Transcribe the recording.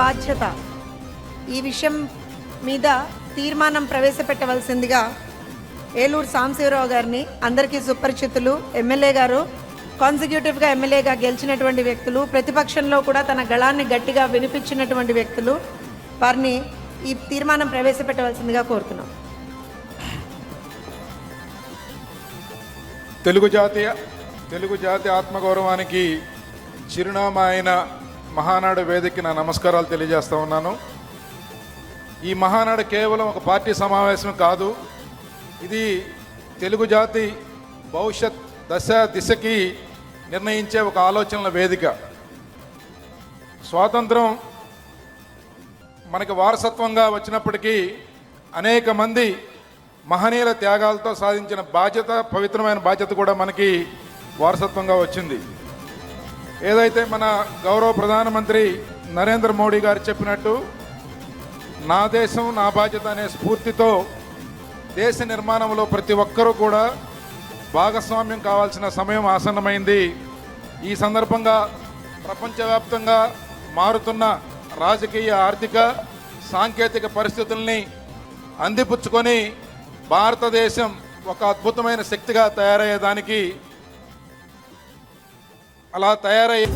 బాధ్యత ఈ విషయం మీద తీర్మానం ప్రవేశపెట్టవలసిందిగా ఏలూరు సాంబశివరావు గారిని, అందరికీ సుపరిచితులు, ఎమ్మెల్యే గారు, కాన్సిక్యూటివ్గా ఎమ్మెల్యేగా గెలిచినటువంటి వ్యక్తులు, ప్రతిపక్షంలో కూడా తన గళాన్ని గట్టిగా వినిపించినటువంటి వ్యక్తులు, వారిని ఈ తీర్మానం ప్రవేశపెట్టవలసిందిగా కోరుతున్నాం. తెలుగు జాతి ఆత్మగౌరవానికి చిరునామా అయిన మహానాడు వేదికకి నా నమస్కారాలు తెలియజేస్తూ ఉన్నాను. ఈ మహానాడు కేవలం ఒక పార్టీ సమావేశం కాదు, ఇది తెలుగు జాతి భవిష్యత్ దిశకి నిర్ణయించే ఒక ఆలోచనల వేదిక. స్వాతంత్రం మనకి వారసత్వంగా వచ్చినప్పటికీ అనేక మంది మహనీయుల త్యాగాలతో సాధించిన బాధ్యత, పవిత్రమైన బాధ్యత కూడా మనకి వారసత్వంగా వచ్చింది. ఏదైతే మన గౌరవ ప్రధానమంత్రి నరేంద్ర మోడీ గారు చెప్పినట్టు నా దేశం నా బాధ్యత అనే స్ఫూర్తితో దేశ నిర్మాణంలో ప్రతి ఒక్కరూ కూడా భాగస్వామ్యం కావాల్సిన సమయం ఆసన్నమైంది. ఈ సందర్భంగా ప్రపంచవ్యాప్తంగా మారుతున్న రాజకీయ, ఆర్థిక, సాంకేతిక పరిస్థితుల్ని అందిపుచ్చుకొని భారతదేశం ఒక అద్భుతమైన శక్తిగా తయారయ్యేదానికి అలా తయారయ్యే